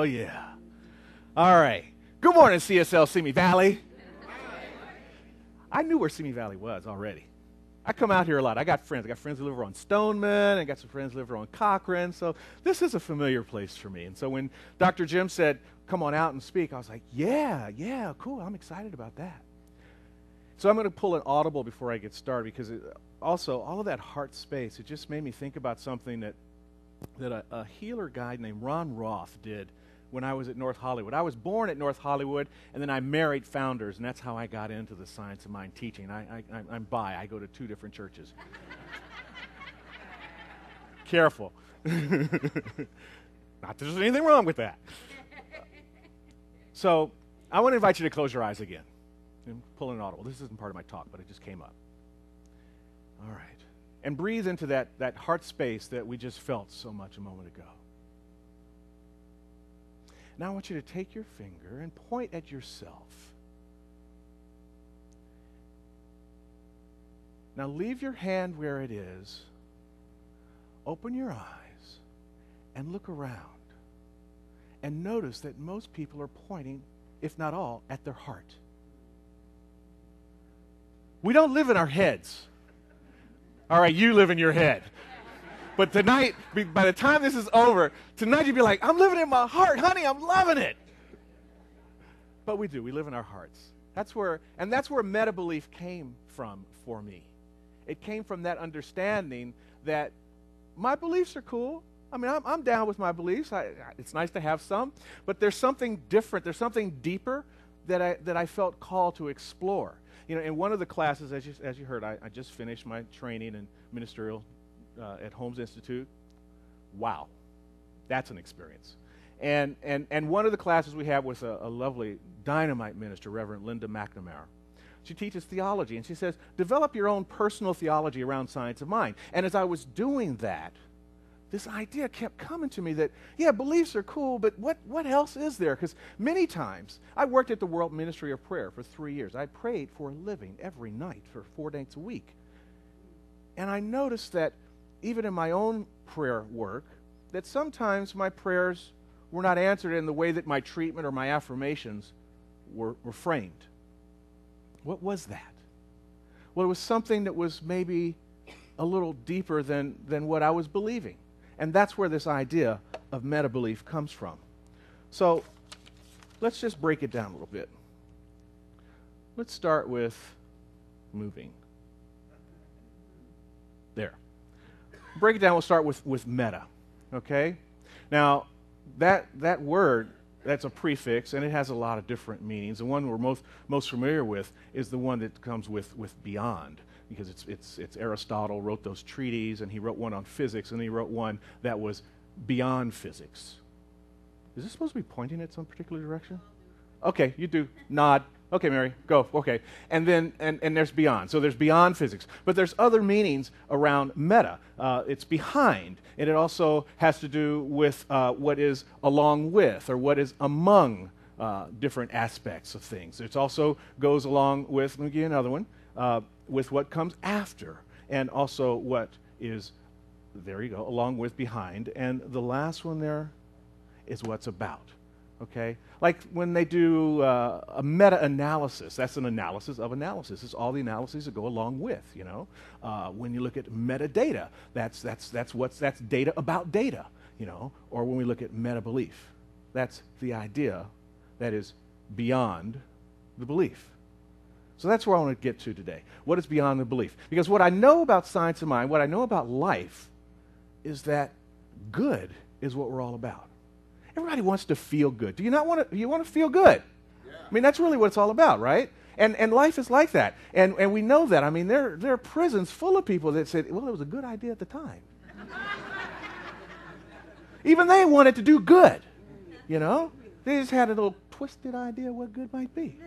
Oh, yeah. All right. Good morning, CSL Simi Valley. I knew where Simi Valley was already. I come out here a lot. I got friends. I got friends who live over on Stoneman. I got some friends who live over on Cochran. So this is a familiar place for me. And so when Dr. Jim said, come on out and speak, I was like, yeah, cool. I'm excited about that. So I'm going to pull an audible before I get started because also all of that heart space, it just made me think about something that a healer guy named Ron Roth did when I was at North Hollywood. I was born at North Hollywood, and then I married founders, and that's how I got into the Science of Mind teaching. I'm bi. I go to 2 different churches. Careful. Not that there's anything wrong with that. So I want to invite you to close your eyes again. I'm pulling an audible. This isn't part of my talk, but it just came up. All right. And breathe into that heart space that we just felt so much a moment ago. Now I want you to take your finger and point at yourself. Now leave your hand where it is. Open your eyes and look around. And notice that most people are pointing, if not all, at their heart. We don't live in our heads. All right, you live in your head. But tonight, by the time this is over, tonight you'd be like, I'm living in my heart, honey, I'm loving it. But we do, we live in our hearts. That's where meta belief came from for me. It came from that understanding that my beliefs are cool. I mean, I'm down with my beliefs. It's nice to have some, but there's something different, there's something deeper that I felt called to explore. You know, in one of the classes, as you heard, I just finished my training in ministerial at Holmes Institute. Wow, that's an experience. And one of the classes we had was a lovely dynamite minister, Reverend Linda McNamara. She teaches theology, and she says, develop your own personal theology around science of mind. And as I was doing that, this idea kept coming to me that, yeah, beliefs are cool, but what else is there? Because many times, I worked at the World Ministry of Prayer for 3 years. I prayed for a living every night for 4 nights a week. And I noticed that even in my own prayer work, that sometimes my prayers were not answered in the way that my treatment or my affirmations were framed. What was that? Well, it was something that was maybe a little deeper than what I was believing. And that's where this idea of meta-belief comes from. So let's just break it down a little bit. Let's start with moving. There. Break it down, we'll start with meta, okay? Now, that word, that's a prefix, and it has a lot of different meanings. The one we're most familiar with is the one that comes with beyond, because it's Aristotle wrote those treatises, and he wrote one on physics, and he wrote one that was beyond physics. Is this supposed to be pointing at some particular direction? Okay, you do. Nod. Okay, Mary, go. Okay. And then, and there's beyond. So there's beyond physics. But there's other meanings around meta. It's behind. And it also has to do with what is along with or what is among different aspects of things. It also goes along with, let me give you another one, with what comes after. And also what is, there you go, along with behind. And the last one there is what's about. Okay? Like when they do a meta-analysis, that's an analysis of analysis. It's all the analyses that go along with, you know. When you look at metadata, that's data about data, you know. Or when we look at meta-belief, that's the idea that is beyond the belief. So that's where I want to get to today. What is beyond the belief? Because what I know about science of mind, what I know about life, is that good is what we're all about. Everybody wants to feel good. Do you not want to? You want to feel good? Yeah. I mean, that's really what it's all about, right? And life is like that. And we know that. I mean, there are prisons full of people that said, well, it was a good idea at the time. Even they wanted to do good, you know? They just had a little twisted idea of what good might be.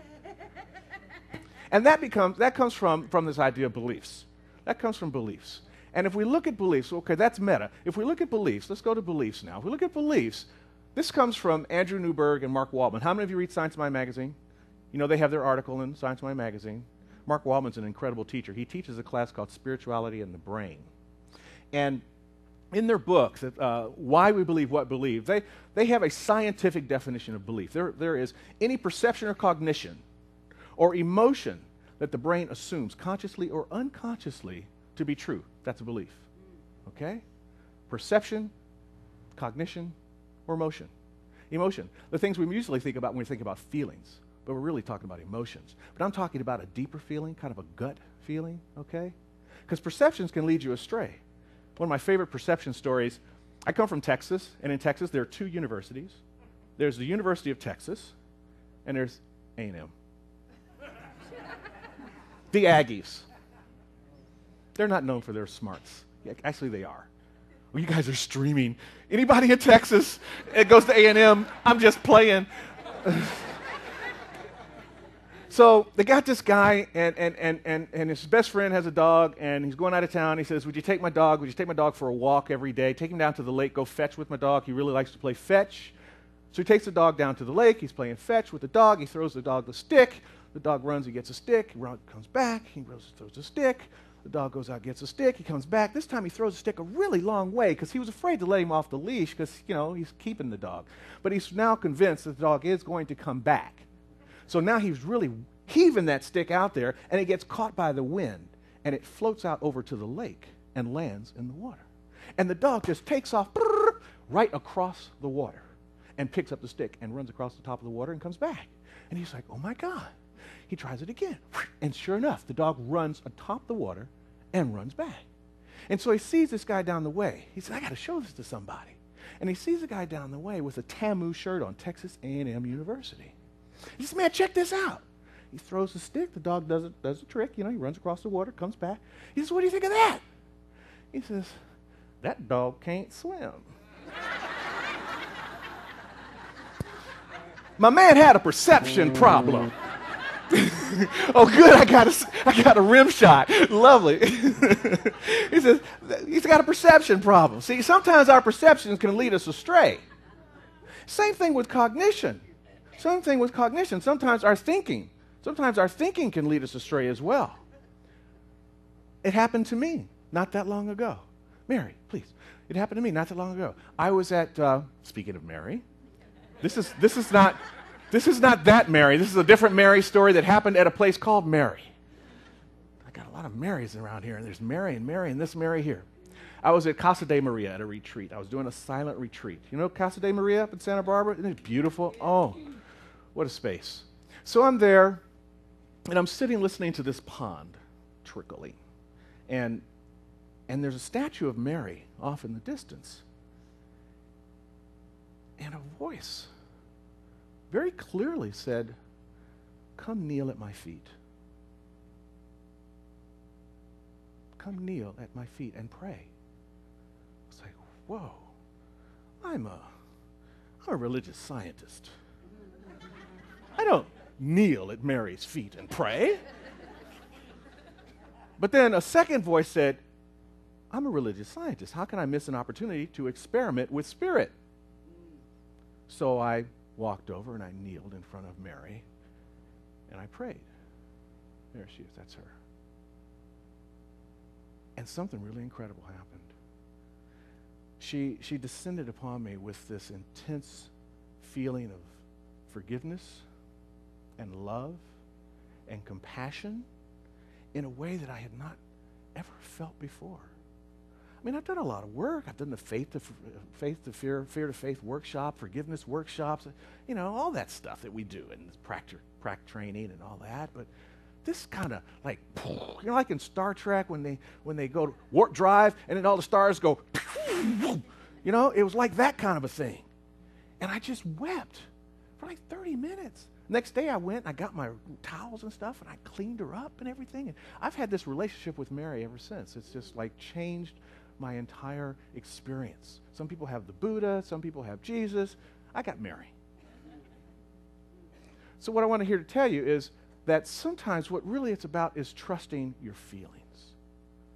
And that comes from this idea of beliefs. That comes from beliefs. And if we look at beliefs, okay, that's meta. If we look at beliefs, let's go to beliefs now. If we look at beliefs, this comes from Andrew Newberg and Mark Waldman. How many of you read Science of Mind magazine? You know they have their article in Science of Mind magazine. Mark Waldman's an incredible teacher. He teaches a class called Spirituality and the Brain. And in their book, Why We Believe What Believe, they have a scientific definition of belief. There is any perception or cognition or emotion that the brain assumes, consciously or unconsciously, to be true. That's a belief. Okay? Perception, cognition, or emotion. Emotion. The things we usually think about when we think about feelings, but we're really talking about emotions. But I'm talking about a deeper feeling, kind of a gut feeling, okay? Because perceptions can lead you astray. One of my favorite perception stories, I come from Texas, and in Texas there are two universities. There's the University of Texas, and there's A&M. The Aggies. They're not known for their smarts. Yeah, actually, they are. Well, you guys are streaming. Anybody in Texas, it goes to A&M, I'm just playing. So they got this guy, and his best friend has a dog, and he's going out of town. He says, would you take my dog? Would you take my dog for a walk every day? Take him down to the lake, go fetch with my dog. He really likes to play fetch. So he takes the dog down to the lake. He's playing fetch with the dog. He throws the dog the stick. The dog runs, he gets a stick. He comes back. He throws the stick. The dog goes out, gets a stick. He comes back. This time he throws the stick a really long way because he was afraid to let him off the leash because, he's keeping the dog. But he's now convinced that the dog is going to come back. So now he's really heaving that stick out there, and it gets caught by the wind, and it floats out over to the lake and lands in the water. And the dog just takes off right across the water and picks up the stick and runs across the top of the water and comes back. And he's like, oh, my God. He tries it again. And sure enough, the dog runs atop the water and runs back. And so he sees this guy down the way. He says, I got to show this to somebody. And he sees a guy down the way with a TAMU shirt on, Texas A&M University. He says, man, check this out. He throws the stick. The dog does a trick. He runs across the water, comes back. He says, what do you think of that? He says, that dog can't swim. My man had a perception problem. Oh, good, I got a rim shot. Lovely. He says, he's got a perception problem. See, sometimes our perceptions can lead us astray. Same thing with cognition. Sometimes our thinking can lead us astray as well. It happened to me not that long ago. Mary, please. It happened to me not that long ago. I was at, speaking of Mary, this is not that Mary. This is a different Mary story that happened at a place called Mary. I got a lot of Marys around here, and there's Mary and this Mary here. I was at Casa de Maria at a retreat. I was doing a silent retreat. You know Casa de Maria up in Santa Barbara? Isn't it beautiful? Oh, what a space. So I'm there, and I'm sitting listening to this pond trickling. And there's a statue of Mary off in the distance. And a voice very clearly said, come kneel at my feet. Come kneel at my feet and pray. It's like, whoa, I'm a religious scientist. I don't kneel at Mary's feet and pray. But then a second voice said, I'm a religious scientist. How can I miss an opportunity to experiment with spirit? So I walked over and I kneeled in front of Mary and I prayed. There she is, that's her. And something really incredible happened. She descended upon me with this intense feeling of forgiveness and love and compassion in a way that I had not ever felt before. I mean, I've done a lot of work. I've done the faith to fear to faith workshop, forgiveness workshops, all that stuff that we do in prac training and all that. But this kind of like in Star Trek when they go to warp drive and then all the stars go, it was like that kind of a thing. And I just wept for like 30 minutes. Next day I went and I got my towels and stuff and I cleaned her up and everything. And I've had this relationship with Mary ever since. It's just like changed my entire experience. Some people have the Buddha, some people have Jesus. I got Mary. So what I want to here to tell you is that sometimes what really it's about is trusting your feelings.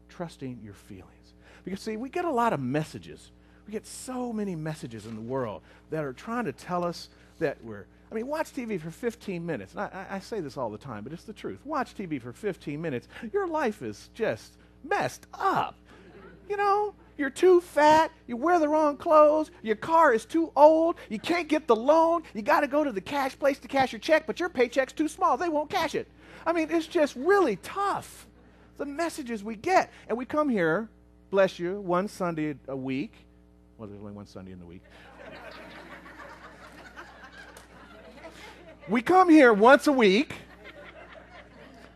Trusting your feelings. Because see, we get a lot of messages. We get so many messages in the world that are trying to tell us that watch TV for 15 minutes. And I say this all the time, but it's the truth. Watch TV for 15 minutes. Your life is just messed up. You're too fat. You wear the wrong clothes. Your car is too old. You can't get the loan. You got to go to the cash place to cash your check, but your paycheck's too small. They won't cash it. I mean, it's just really tough, the messages we get. And we come here, bless you, one Sunday a week. Well, there's only one Sunday in the week. We come here once a week,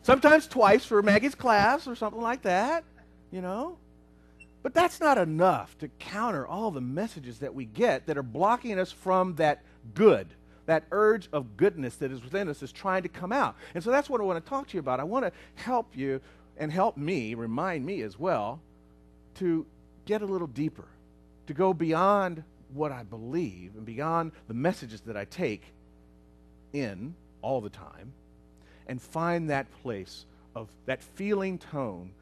sometimes twice for Maggie's class or something like that, you know. But that's not enough to counter all the messages that we get that are blocking us from that good, that urge of goodness that is within us is trying to come out. And so that's what I want to talk to you about. I want to help you and help me, remind me as well, to get a little deeper, to go beyond what I believe and beyond the messages that I take in all the time, and find that place of that feeling tone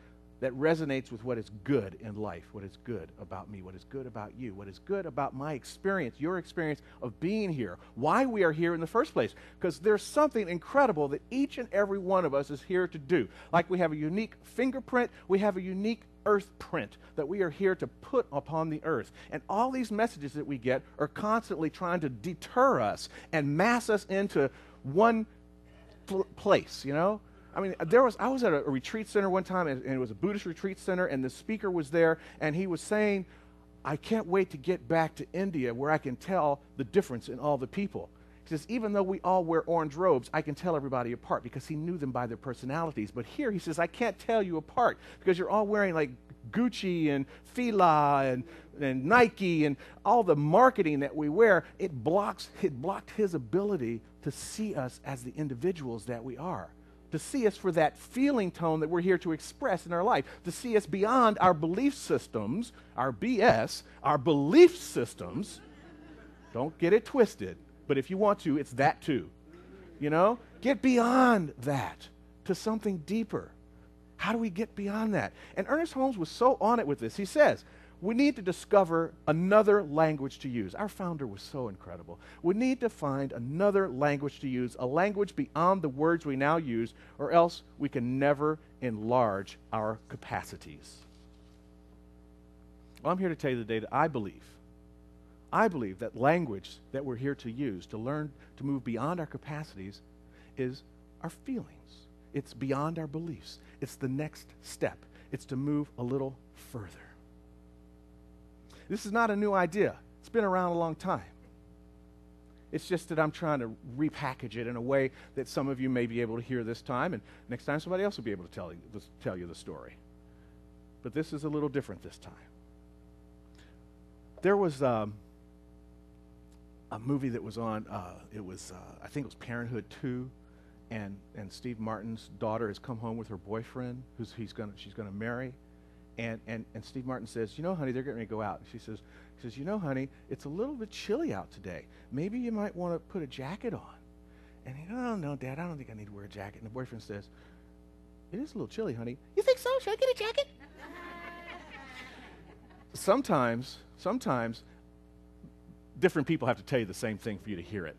that resonates with what is good in life, what is good about me, what is good about you, what is good about my experience, your experience of being here, why we are here in the first place. Because there's something incredible that each and every one of us is here to do. Like we have a unique fingerprint, we have a unique earth print that we are here to put upon the earth. And all these messages that we get are constantly trying to deter us and mass us into one place, you know? I mean, I was at a retreat center one time, and it was a Buddhist retreat center, and the speaker was there, and he was saying, I can't wait to get back to India where I can tell the difference in all the people. He says, even though we all wear orange robes, I can tell everybody apart, because he knew them by their personalities. But here he says, I can't tell you apart because you're all wearing like Gucci and Fila and Nike and all the marketing that we wear. It blocked his ability to see us as the individuals that we are, to see us for that feeling tone that we're here to express in our life, to see us beyond our belief systems, our BS, our belief systems. Don't get it twisted. But if you want to, it's that too. You know? Get beyond that to something deeper. How do we get beyond that? And Ernest Holmes was so on it with this. He says, we need to discover another language to use. Our founder was so incredible. We need to find another language to use, a language beyond the words we now use, or else we can never enlarge our capacities. Well, I'm here to tell you today that I believe that language that we're here to use to learn to move beyond our capacities is our feelings. It's beyond our beliefs. It's the next step. It's to move a little further. This is not a new idea. It's been around a long time. It's just that I'm trying to repackage it in a way that some of you may be able to hear this time, and next time somebody else will be able to tell you the story. But this is a little different this time. There was a movie that was on, I think it was Parenthood 2, and Steve Martin's daughter has come home with her boyfriend, she's gonna marry, and Steve Martin says, you know, honey, they're getting ready to go out. And she says, you know, honey, it's a little bit chilly out today. Maybe you might want to put a jacket on. And he goes, oh, no, Dad, I don't think I need to wear a jacket. And the boyfriend says, it is a little chilly, honey. You think so? Should I get a jacket? Sometimes different people have to tell you the same thing for you to hear it.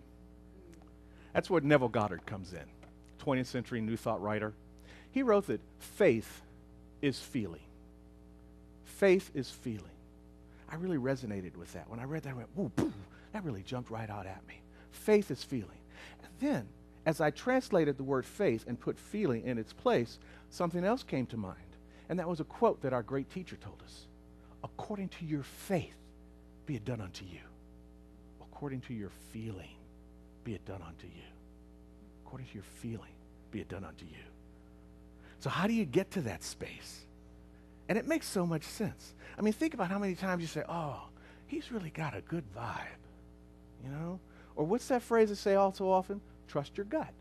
That's where Neville Goddard comes in, 20th century New Thought writer. He wrote that faith is feeling. Faith is feeling. I really resonated with that. When I read that, I went, whoa, boom, that really jumped right out at me. Faith is feeling. And then, as I translated the word faith and put feeling in its place, something else came to mind. And that was a quote that our great teacher told us. According to your faith, be it done unto you. According to your feeling, be it done unto you. According to your feeling, be it done unto you. So how do you get to that space? And it makes so much sense. I mean, think about how many times you say, oh, he's really got a good vibe, you know? Or what's that phrase they say all so often? Trust your gut.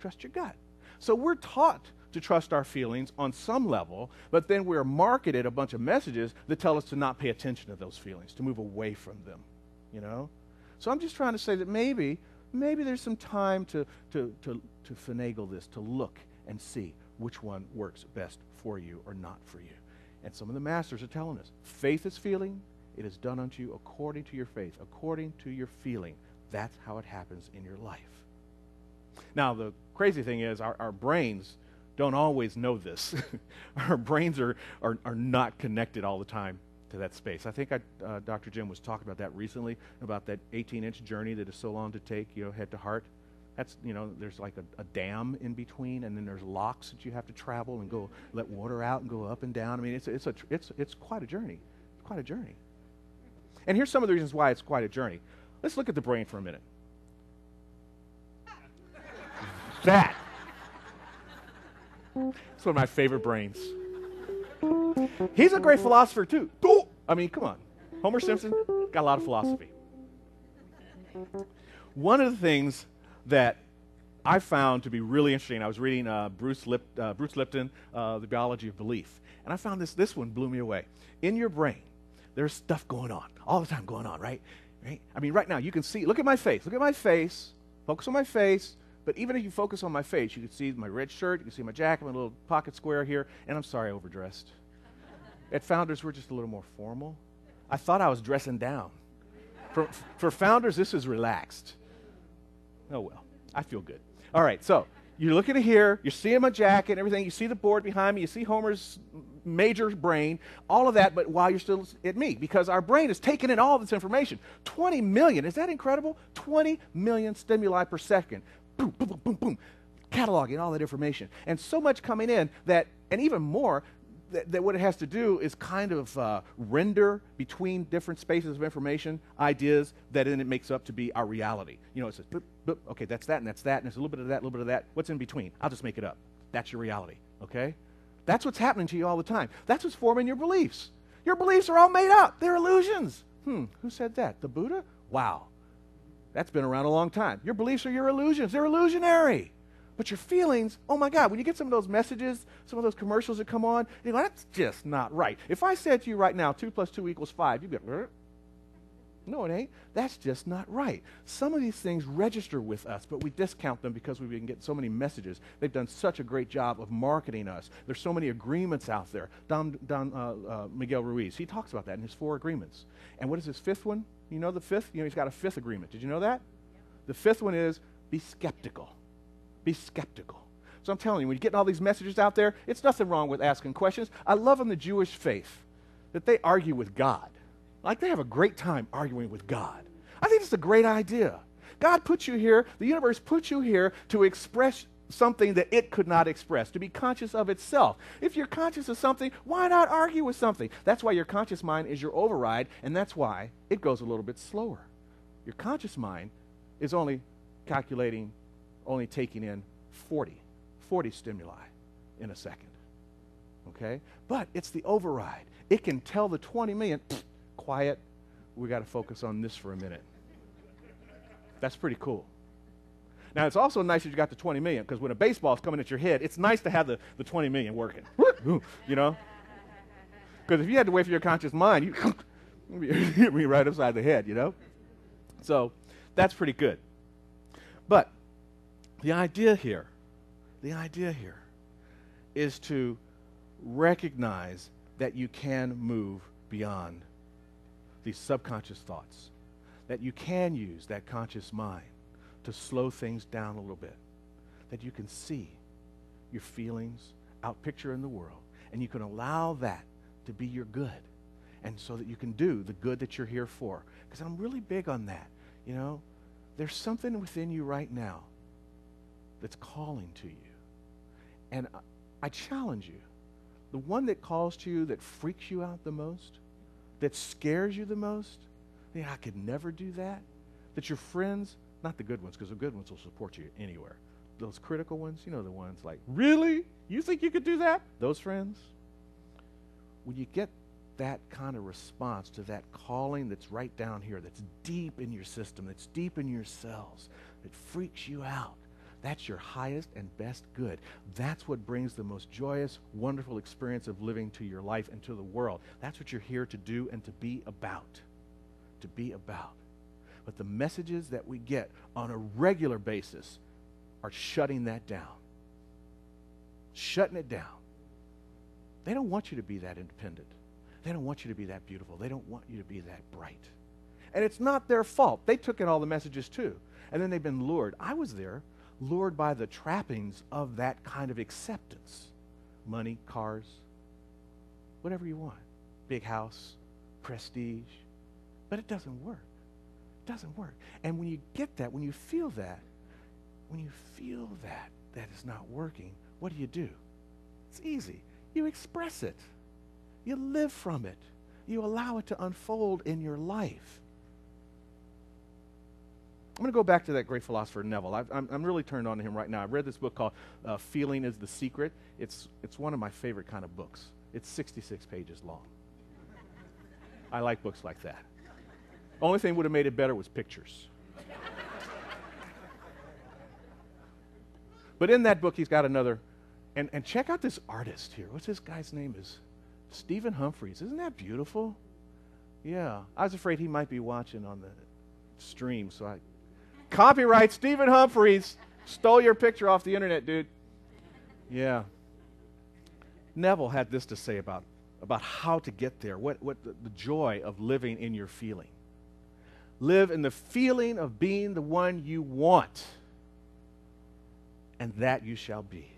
Trust your gut. So we're taught to trust our feelings on some level, but then we're marketed a bunch of messages that tell us to not pay attention to those feelings, to move away from them, you know? So I'm just trying to say that maybe there's some time to finagle this, to look and see which one works best for you or not for you. And some of the masters are telling us, faith is feeling, it is done unto you according to your faith, according to your feeling. That's how it happens in your life. Now, the crazy thing is our brains don't always know this. Our brains are not connected all the time to that space. I think Dr. Jim was talking about that recently, about that 18-inch journey that is so long to take, head to heart. That's, there's like a dam in between, and then there's locks that you have to travel and go let water out and go up and down. I mean, it's quite a journey. It's quite a journey. And here's some of the reasons why it's quite a journey. Let's look at the brain for a minute. That. It's one of my favorite brains. He's a great philosopher, too. I mean, come on. Homer Simpson got a lot of philosophy. One of the things that I found to be really interesting, I was reading Bruce Lipton, The Biology of Belief, and I found this one blew me away. In your brain, there's stuff going on, all the time going on, right? I mean, right now, you can see, look at my face, focus on my face, but even if you focus on my face, you can see my red shirt, you can see my jacket, my little pocket square here, and I'm sorry I overdressed. At Founders, we're just a little more formal. I thought I was dressing down. For Founders, this is relaxed. Oh, well, I feel good. All right, so you're looking at here, you're seeing my jacket and everything, you see the board behind me, you see Homer's major brain, all of that, but while you're still at me, because our brain is taking in all this information. 20 million, is that incredible? 20 million stimuli per second. Boom, boom, boom, boom, boom, cataloging all that information. And so much coming in that, and even more, that what it has to do is kind of render between different spaces of information, ideas that then it makes up to be our reality. It says, boop, boop, okay, that's that, and there's a little bit of that, a little bit of that. What's in between? I'll just make it up. That's your reality, okay? That's what's happening to you all the time. That's what's forming your beliefs. Your beliefs are all made up. They're illusions. Who said that? The Buddha? Wow. That's been around a long time. Your beliefs are your illusions. They're illusionary. But your feelings, oh my God, when you get some of those messages, some of those commercials that come on, you go, that's just not right. If I said to you right now, 2 + 2 = 5, you'd be like, no, it ain't. That's just not right. Some of these things register with us, but we discount them because we've been getting so many messages. They've done such a great job of marketing us. There's so many agreements out there. Don Miguel Ruiz, he talks about that in his 4 agreements. And what is his 5th one? You know the 5th? He's got a 5th agreement. Did you know that? The 5th one is be skeptical. Be skeptical. So I'm telling you, when you're getting all these messages out there, it's nothing wrong with asking questions. I love in the Jewish faith that they argue with God. Like they have a great time arguing with God. I think it's a great idea. God put you here, the universe put you here to express something that it could not express, to be conscious of itself. If you're conscious of something, why not argue with something? That's why your conscious mind is your override, and that's why it goes a little bit slower. Your conscious mind is only taking in 40 stimuli in a second, okay? But it's the override. It can tell the 20 million, quiet, we got to focus on this for a minute. That's pretty cool. Now, it's also nice that you got the 20 million, because when a baseball's coming at your head, it's nice to have the 20 million working, Because if you had to wait for your conscious mind, you'd be right upside the head, So that's pretty good. But the idea here is to recognize that you can move beyond these subconscious thoughts, that you can use that conscious mind to slow things down a little bit, that you can see your feelings out picture in the world, and you can allow that to be your good, and so that you can do the good that you're here for. Because I'm really big on that, There's something within you right now that's calling to you. And I challenge you, the one that calls to you, that freaks you out the most, that scares you the most, I could never do that. That your friends, not the good ones, because the good ones will support you anywhere. Those critical ones, the ones like, really? You think you could do that? Those friends? When you get that kind of response to that calling that's right down here, that's deep in your system, that's deep in your cells, that freaks you out, that's your highest and best good. That's what brings the most joyous, wonderful experience of living to your life and to the world. That's what you're here to do and to be about. To be about. But the messages that we get on a regular basis are shutting that down. Shutting it down. They don't want you to be that independent. They don't want you to be that beautiful. They don't want you to be that bright. And it's not their fault. They took in all the messages too. And then they've been lured. I was there, lured by the trappings of that kind of acceptance. Money, cars, whatever you want. Big house, prestige. But it doesn't work. It doesn't work. And when you get that, when you feel that is not working, what do? It's easy. You express it. You live from it. You allow it to unfold in your life. I'm going to go back to that great philosopher Neville. I'm really turned on to him right now. I read this book called Feeling is the Secret. It's one of my favorite kind of books. It's 66 pages long. I like books like that. Only thing would have made it better was pictures. But in that book, he's got another, and check out this artist here. What's this guy's name is? Stephen Humphreys. Isn't that beautiful? Yeah. I was afraid he might be watching on the stream, so I... Copyright Stephen Humphreys. Stole your picture off the internet, dude. Yeah. Neville had this to say about how to get there, what the joy of living in your feeling. Live in the feeling of being the one you want, and that you shall be.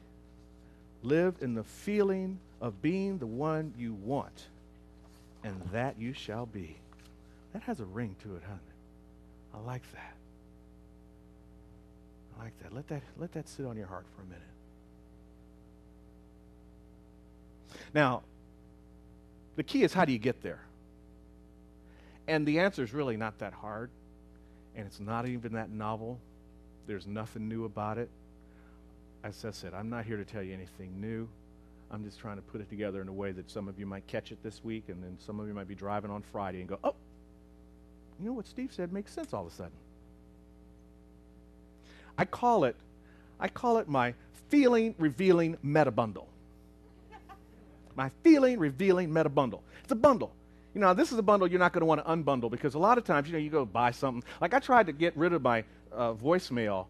Live in the feeling of being the one you want, and that you shall be. That has a ring to it, hasn't it? I like that. I like that. Let that sit on your heart for a minute. Now, the key is, how do you get there? And the answer is really not that hard, and it's not even that novel. There's nothing new about it. As I said, I'm not here to tell you anything new. I'm just trying to put it together in a way that some of you might catch it this week, and then some of you might be driving on Friday and go, oh, you know what Steve said makes sense all of a sudden. I call it my feeling revealing meta bundle. My feeling revealing meta bundle. It's a bundle. You know, this is a bundle you're not going to want to unbundle, because a lot of times, you go buy something. Like, I tried to get rid of my voicemail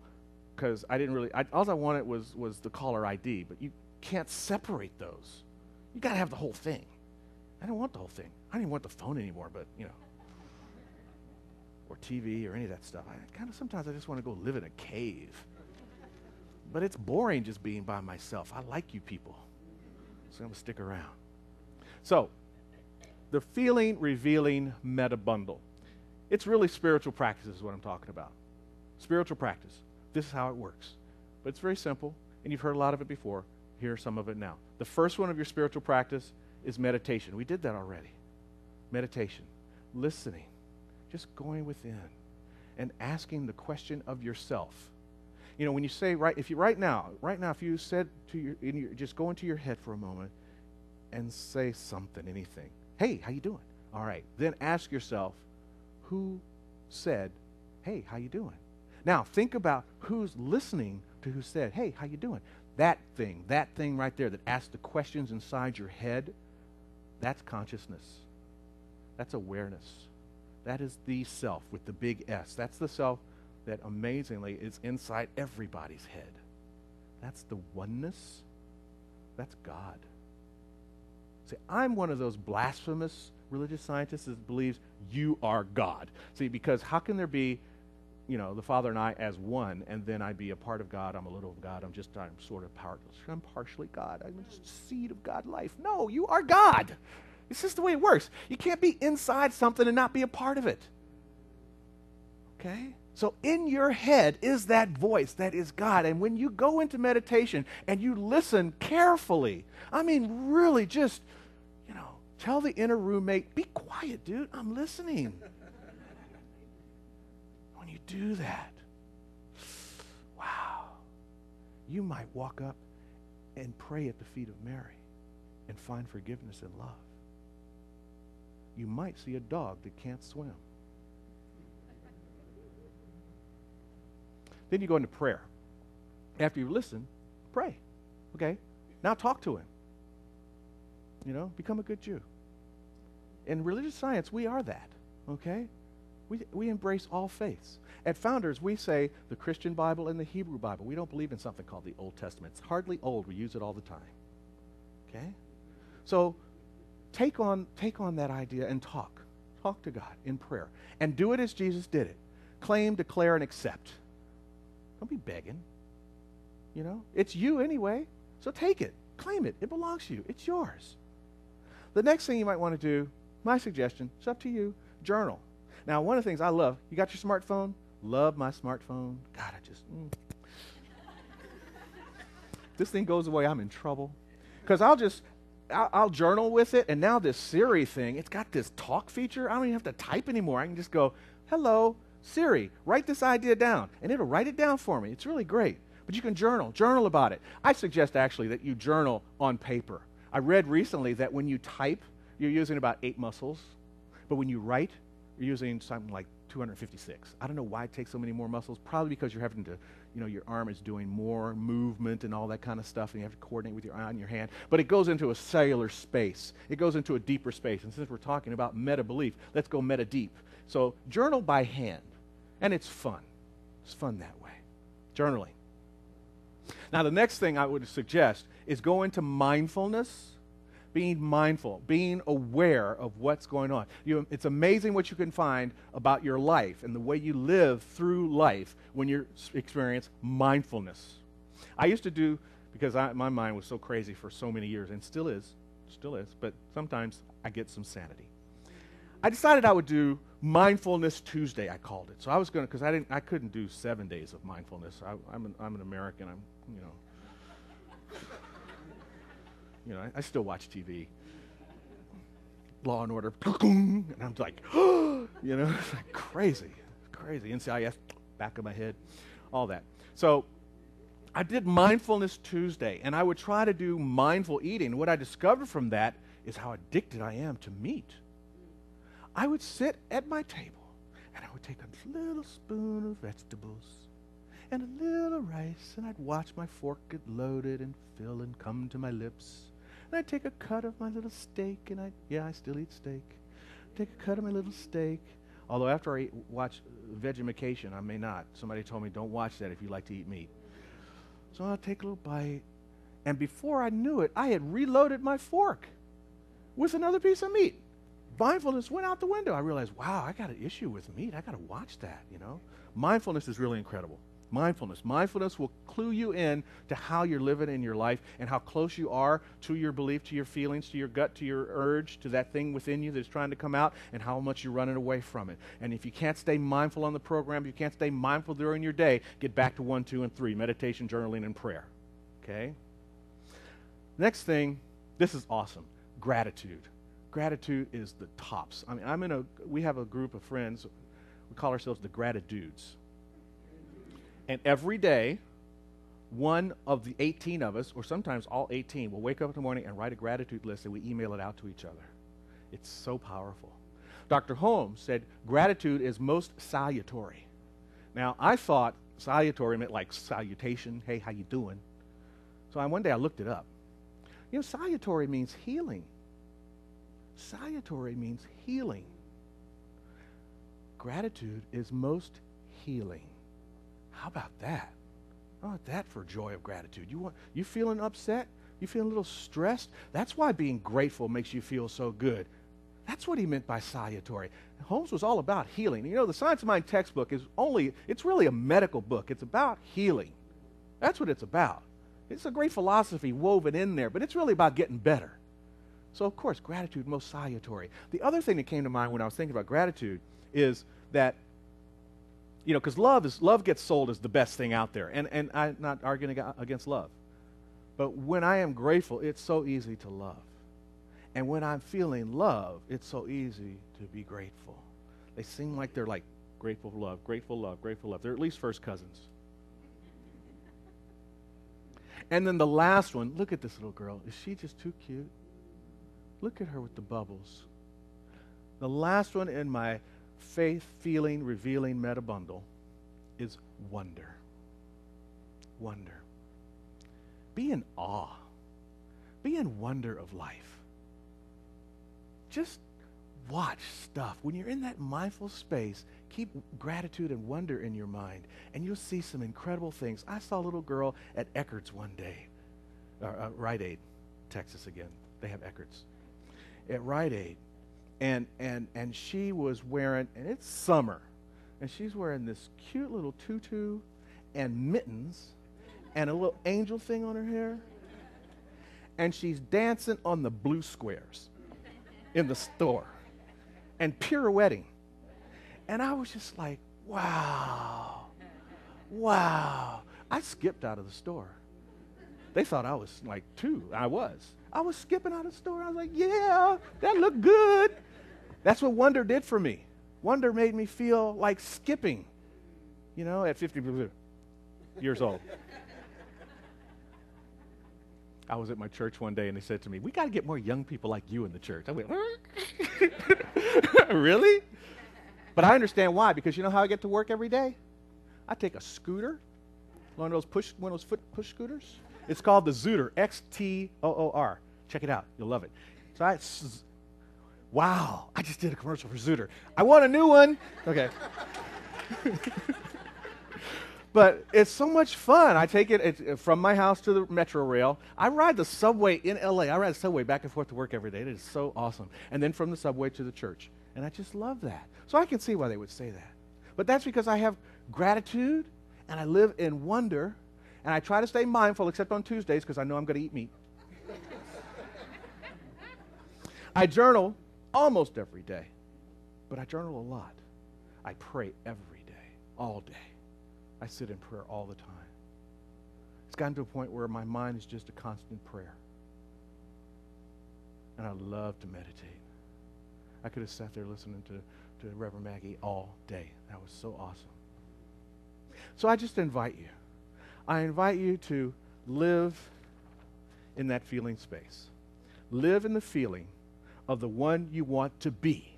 because I didn't really, all I wanted was the caller ID, but you can't separate those. You got to have the whole thing. I don't want the whole thing. I don't even want the phone anymore, but, or TV or any of that stuff. Sometimes I just want to go live in a cave. But it's boring just being by myself. I like you people, so I'm going to stick around. So, the feeling revealing meta bundle. It's really spiritual practice is what I'm talking about. Spiritual practice. This is how it works. But it's very simple, and you've heard a lot of it before. Here's some of it now. The first one of your spiritual practice is meditation. We did that already. Meditation. Listening. Just going within and asking the question of yourself. When you say, if you said just go into your head for a moment and say something, anything. Hey, how you doing? All right. Then ask yourself, who said, hey, how you doing? Now, think about who's listening to who said, hey, how you doing? That thing right there that asks the questions inside your head, that's consciousness. That's awareness. That is the self with the big S. That's the self that amazingly is inside everybody's head. That's the oneness. That's God. See, I'm one of those blasphemous religious scientists that believes you are God. See, because how can there be, the Father and I as one, and then I be a part of God, I'm a little of God, I'm sort of I'm partially God, I'm a seed of God life. No, you are God. It's just the way it works. You can't be inside something and not be a part of it. Okay? So in your head is that voice that is God. And when you go into meditation and you listen carefully, really just, tell the inner roommate, be quiet, dude, I'm listening. When you do that, wow, you might walk up and pray at the feet of Mary and find forgiveness and love. You might see a dog that can't swim. Then you go into prayer. After you listen, pray. Okay? Now talk to him. Become a good Jew. In religious science, we are that. Okay? We embrace all faiths. At Founders, we say the Christian Bible and the Hebrew Bible. We don't believe in something called the Old Testament. It's hardly old. We use it all the time. Okay? So, take on that idea and talk. Talk to God in prayer. And do it as Jesus did it. Claim, declare, and accept. Don't be begging. It's you anyway. So take it. Claim it. It belongs to you. It's yours. The next thing you might want to do, My suggestion, it's up to you, journal. Now, one of the things I love, you got your smartphone? Love my smartphone. God, this thing goes away, I'm in trouble. Because I'll journal with it, and now this Siri thing, it's got this talk feature. I don't even have to type anymore. I can just go, hello, Siri, write this idea down, and it'll write it down for me. It's really great. But you can journal about it. I suggest actually that you journal on paper. I read recently that when you type, you're using about 8 muscles, but when you write, you're using something like 256. I don't know why it takes so many more muscles. Probably because you're having to, your arm is doing more movement and all that kind of stuff, and you have to coordinate with your eye and your hand. But it goes into a cellular space. It goes into a deeper space. And since we're talking about meta belief, let's go meta deep. So journal by hand, and it's fun. It's fun that way. Journaling. Now, the next thing I would suggest is go into mindfulness. Being mindful, being aware of what's going on. It's amazing what you can find about your life and the way you live through life when you experience mindfulness. I used to do, because my mind was so crazy for so many years, and still is, but sometimes I get some sanity. I decided I would do Mindfulness Tuesday, I called it. So I was going to, because I couldn't do 7 days of mindfulness. I'm an American. I still watch TV. Law and Order, and I'm like, it's like crazy. NCIS, back of my head, all that. So I did Mindfulness Tuesday, and I would try to do mindful eating. What I discovered from that is how addicted I am to meat. I would sit at my table, and I would take a little spoon of vegetables and a little rice, and I'd watch my fork get loaded and fill and come to my lips. And I'd take a cut of my little steak, and I still eat steak. Take a cut of my little steak. Although after I watch Vegemation, I may not. Somebody told me, don't watch that if you like to eat meat. So I'll take a little bite. And before I knew it, I had reloaded my fork with another piece of meat. Mindfulness went out the window. I realized, wow, I got an issue with meat. I got to watch that, Mindfulness is really incredible. Mindfulness will clue you in to how you're living in your life and how close you are to your belief, to your feelings, to your gut, to your urge, to that thing within you that's trying to come out, and how much you're running away from it. And if you can't stay mindful on the program, you can't stay mindful during your day, get back to 1, 2, and 3, meditation, journaling, and prayer. Okay? Next thing, this is awesome, gratitude. Gratitude is the tops. I mean, we have a group of friends, we call ourselves the Gratitudes. And every day, one of the 18 of us, or sometimes all 18, will wake up in the morning and write a gratitude list, and we email it out to each other. It's so powerful. Dr. Holmes said gratitude is most salutary. Now, I thought salutary meant like salutation, hey, how you doing? So one day I looked it up. Salutary means healing. Salutary means healing. Gratitude is most healing. How about that? How about that for joy of gratitude? You feeling upset? You feeling a little stressed? That's why being grateful makes you feel so good. That's what he meant by salutary. Holmes was all about healing. The Science of Mind textbook it's really a medical book. It's about healing. That's what it's about. It's a great philosophy woven in there, but it's really about getting better. So, of course, gratitude, most salutary. The other thing that came to mind when I was thinking about gratitude is that because love gets sold as the best thing out there. And I'm not arguing against love. But when I am grateful, it's so easy to love. And when I'm feeling love, it's so easy to be grateful. They seem like they're like grateful love, grateful love, grateful love. They're at least first cousins. And then the last one, look at this little girl. Is she just too cute? Look at her with the bubbles. The last one in my faith, feeling, revealing meta bundle is wonder. Wonder. Be in awe. Be in wonder of life. Just watch stuff. When you're in that mindful space, keep gratitude and wonder in your mind, and you'll see some incredible things. I saw a little girl at Eckert's one day. Rite Aid, Texas again. They have Eckert's. At Rite Aid. And she was wearing, and it's summer, and she's wearing this cute little tutu and mittens and a little angel thing on her hair, and she's dancing on the blue squares in the store. and pirouetting. And I was just like, wow. I skipped out of the store. They thought I was like 2. I was skipping out of the store. I was like, yeah, that looked good. That's what wonder did for me. Wonder made me feel like skipping, at 50 years old. I was at my church one day, and they said to me, we got to get more young people like you in the church. I went, really? But I understand why, because you know how I get to work every day? I take a scooter, one of those push scooters. It's called the Zooter, Xtoor. Check it out. You'll love it. So wow, I just did a commercial for Zooter. I want a new one. Okay. But it's so much fun. I take it from my house to the Metro Rail. I ride the subway in L.A. I ride the subway back and forth to work every day. It is so awesome. And then from the subway to the church. And I just love that. So I can see why they would say that. But that's because I have gratitude, and I live in wonder, and I try to stay mindful, except on Tuesdays, because I know I'm going to eat meat. I journal almost every day, but I journal a lot. I pray every day, all day. I sit in prayer all the time. It's gotten to a point where my mind is just a constant prayer. And I love to meditate. I could have sat there listening to Reverend Maggie all day. That was so awesome. So I just invite you. I invite you to live in that feeling space. Live in the feeling of the one you want to be.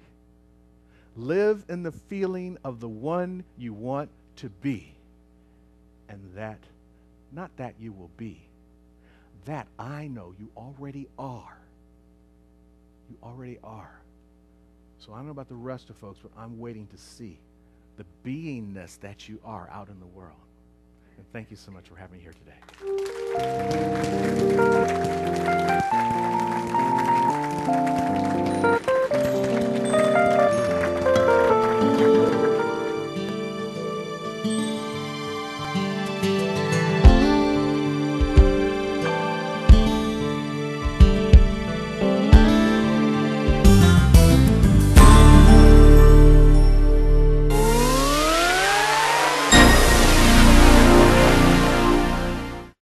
Live in the feeling of the one you want to be. And that, not that you will be, that I know you already are. You already are. So I don't know about the rest of folks, but I'm waiting to see the beingness that you are out in the world. And thank you so much for having me here today.